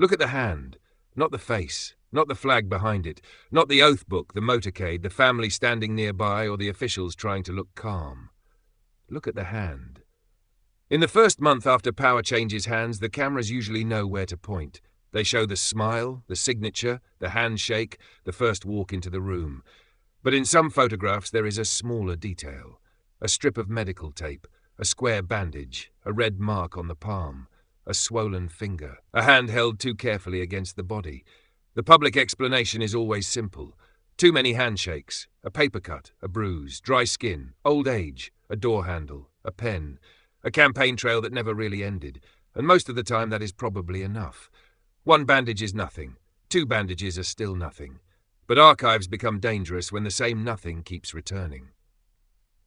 Look at the hand, not the face, not the flag behind it, not the oath book, the motorcade, the family standing nearby, or the officials trying to look calm. Look at the hand. In the first month after power changes hands, the cameras usually know where to point. They show the smile, the signature, the handshake, the first walk into the room. But in some photographs there is a smaller detail. A strip of medical tape, a square bandage, a red mark on the palm, a swollen finger, a hand held too carefully against the body. The public explanation is always simple. Too many handshakes, a paper cut, a bruise, dry skin, old age, a door handle, a pen, a campaign trail that never really ended, and most of the time that is probably enough. One bandage is nothing. Two bandages are still nothing. But archives become dangerous when the same nothing keeps returning.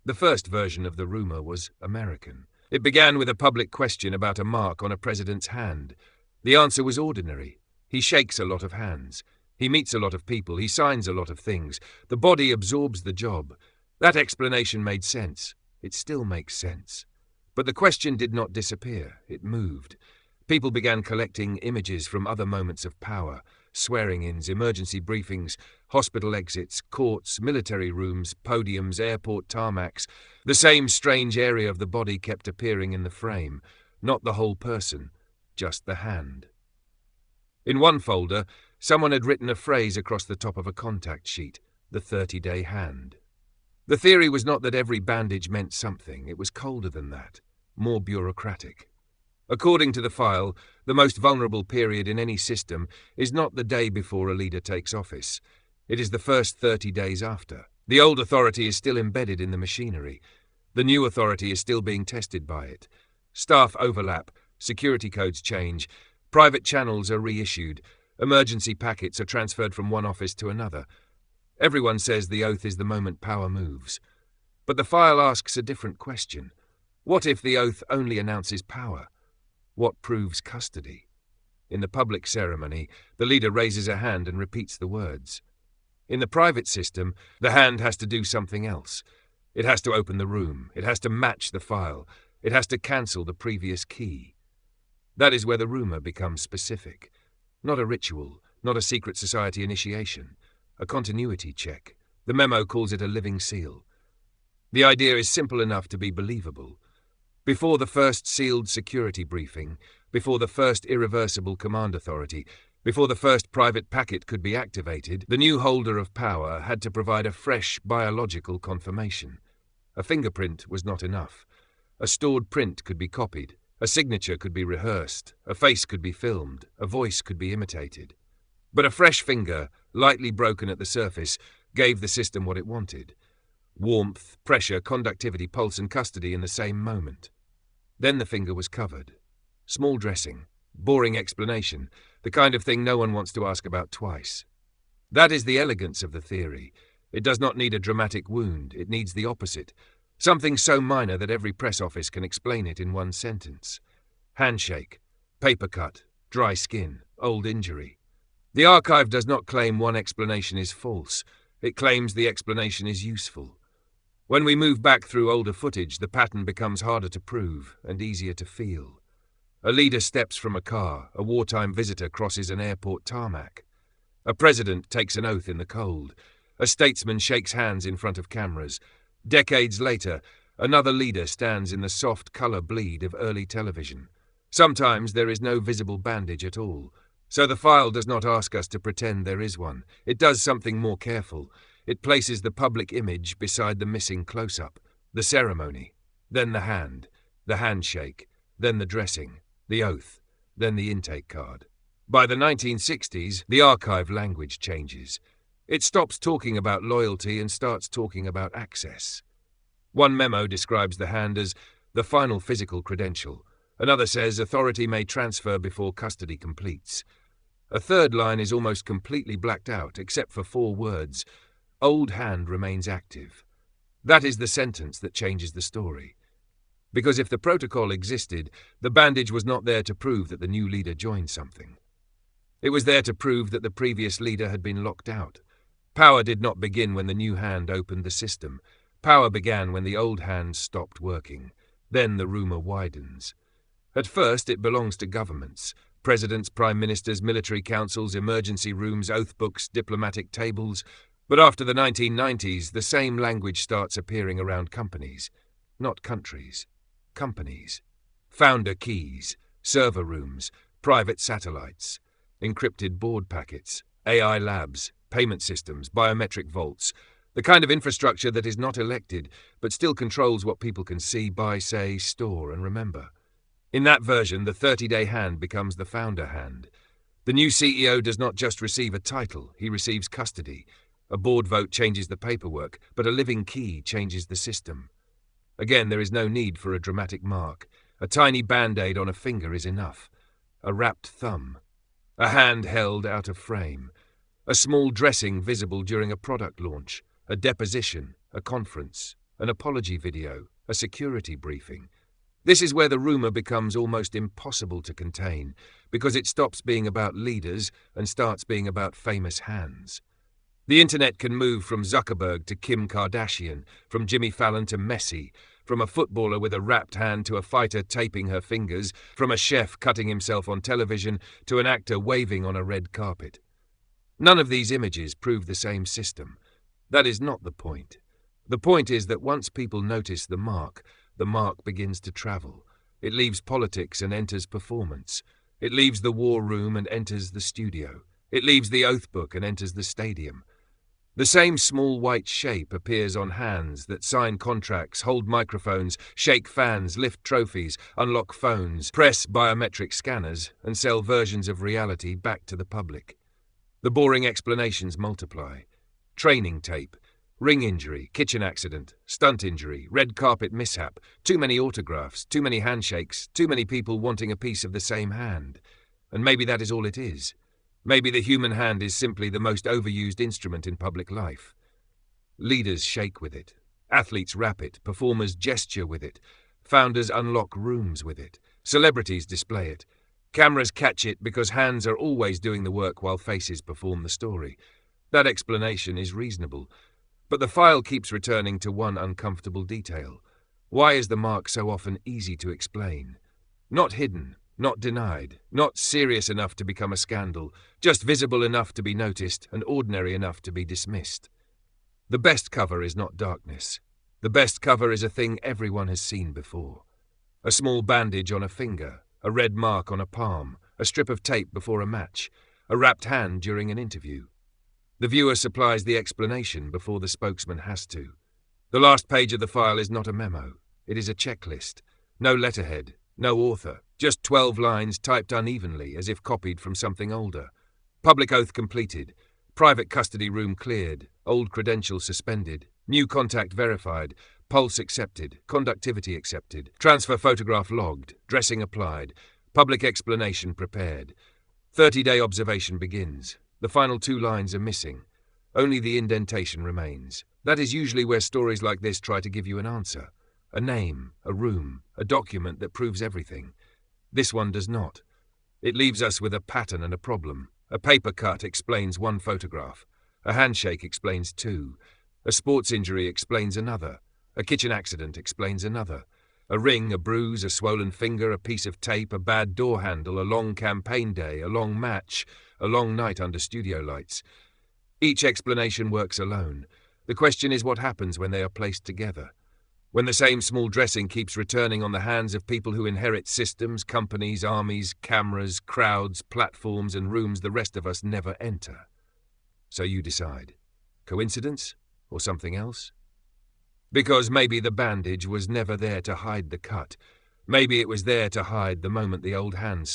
The first version of the rumor was American. It began with a public question about a mark on a president's hand. The answer was ordinary. He shakes a lot of hands. He meets a lot of people. He signs a lot of things. The body absorbs the job. That explanation made sense. It still makes sense. But the question did not disappear. It moved. People began collecting images from other moments of power. Swearing-ins, emergency briefings, hospital exits, courts, military rooms, podiums, airport tarmacs. The same strange area of the body kept appearing in the frame. Not the whole person, just the hand. In one folder, someone had written a phrase across the top of a contact sheet, the 30-day hand. The theory was not that every bandage meant something. It was colder than that, more bureaucratic. According to the file, the most vulnerable period in any system is not the day before a leader takes office. It is the first 30 days after. The old authority is still embedded in the machinery. The new authority is still being tested by it. Staff overlap, security codes change, private channels are reissued, emergency packets are transferred from one office to another. Everyone says the oath is the moment power moves. But the file asks a different question. What if the oath only announces power? What proves custody? In the public ceremony, the leader raises a hand and repeats the words. In the private system, the hand has to do something else. It has to open the room. It has to match the file. It has to cancel the previous key. That is where the rumor becomes specific. Not a ritual, not a secret society initiation. A continuity check. The memo calls it a living seal. The idea is simple enough to be believable. Before the first sealed security briefing, before the first irreversible command authority, before the first private packet could be activated, the new holder of power had to provide a fresh biological confirmation. A fingerprint was not enough. A stored print could be copied. A signature could be rehearsed. A face could be filmed. A voice could be imitated. But a fresh finger, lightly broken at the surface, gave the system what it wanted. Warmth, pressure, conductivity, pulse and custody in the same moment. Then the finger was covered. Small dressing, boring explanation, the kind of thing no one wants to ask about twice. That is the elegance of the theory. It does not need a dramatic wound, it needs the opposite. Something so minor that every press office can explain it in one sentence. Handshake, paper cut, dry skin, old injury. The archive does not claim one explanation is false. It claims the explanation is useful. When we move back through older footage, the pattern becomes harder to prove and easier to feel. A leader steps from a car, a wartime visitor crosses an airport tarmac. A president takes an oath in the cold. A statesman shakes hands in front of cameras. Decades later, another leader stands in the soft color bleed of early television. Sometimes there is no visible bandage at all. So the file does not ask us to pretend there is one. It does something more careful. It places the public image beside the missing close-up, the ceremony, then the handshake, then the dressing, the oath, then the intake card. By the 1960s, the archive language changes. It stops talking about loyalty and starts talking about access. One memo describes the hand as the final physical credential. Another says authority may transfer before custody completes. A third line is almost completely blacked out, except for 4 words. Old hand remains active. That is the sentence that changes the story. Because if the protocol existed, the bandage was not there to prove that the new leader joined something. It was there to prove that the previous leader had been locked out. Power did not begin when the new hand opened the system. Power began when the old hand stopped working. Then the rumor widens. At first it belongs to governments. Presidents, prime ministers, military councils, emergency rooms, oath books, diplomatic tables. But after the 1990s, the same language starts appearing around companies. Not countries. Companies. Founder keys, server rooms, private satellites, encrypted board packets, AI labs, payment systems, biometric vaults, the kind of infrastructure that is not elected, but still controls what people can see, buy, say, store, and remember. In that version, the 30-day hand becomes the founder hand. The new CEO does not just receive a title, he receives custody. A board vote changes the paperwork, but a living key changes the system. Again, there is no need for a dramatic mark. A tiny band-aid on a finger is enough. A wrapped thumb. A hand held out of frame. A small dressing visible during a product launch. A deposition. A conference. An apology video. A security briefing. This is where the rumor becomes almost impossible to contain, because it stops being about leaders and starts being about famous hands. The internet can move from Zuckerberg to Kim Kardashian, from Jimmy Fallon to Messi, from a footballer with a wrapped hand to a fighter taping her fingers, from a chef cutting himself on television to an actor waving on a red carpet. None of these images prove the same system. That is not the point. The point is that once people notice the mark begins to travel. It leaves politics and enters performance. It leaves the war room and enters the studio. It leaves the oath book and enters the stadium. The same small white shape appears on hands that sign contracts, hold microphones, shake fans, lift trophies, unlock phones, press biometric scanners, and sell versions of reality back to the public. The boring explanations multiply. Training tape, ring injury, kitchen accident, stunt injury, red carpet mishap, too many autographs, too many handshakes, too many people wanting a piece of the same hand. And maybe that is all it is. Maybe the human hand is simply the most overused instrument in public life. Leaders shake with it. Athletes rap it. Performers gesture with it. Founders unlock rooms with it. Celebrities display it. Cameras catch it because hands are always doing the work while faces perform the story. That explanation is reasonable. But the file keeps returning to one uncomfortable detail. Why is the mark so often easy to explain? Not hidden. Not denied, not serious enough to become a scandal, just visible enough to be noticed and ordinary enough to be dismissed. The best cover is not darkness. The best cover is a thing everyone has seen before. A small bandage on a finger, a red mark on a palm, a strip of tape before a match, a wrapped hand during an interview. The viewer supplies the explanation before the spokesman has to. The last page of the file is not a memo. It is a checklist. No letterhead, no author. Just 12 lines typed unevenly as if copied from something older. Public oath completed. Private custody room cleared. Old credentials suspended. New contact verified. Pulse accepted. Conductivity accepted. Transfer photograph logged. Dressing applied. Public explanation prepared. 30-day observation begins. The final 2 lines are missing. Only the indentation remains. That is usually where stories like this try to give you an answer. A name, a room, a document that proves everything. This one does not. It leaves us with a pattern and a problem. A paper cut explains one photograph. A handshake explains 2. A sports injury explains another. A kitchen accident explains another. A ring, a bruise, a swollen finger, a piece of tape, a bad door handle, a long campaign day, a long match, a long night under studio lights. Each explanation works alone. The question is what happens when they are placed together. When the same small dressing keeps returning on the hands of people who inherit systems, companies, armies, cameras, crowds, platforms, and rooms the rest of us never enter. So you decide. Coincidence? Or something else? Because maybe the bandage was never there to hide the cut. Maybe it was there to hide the moment the old hands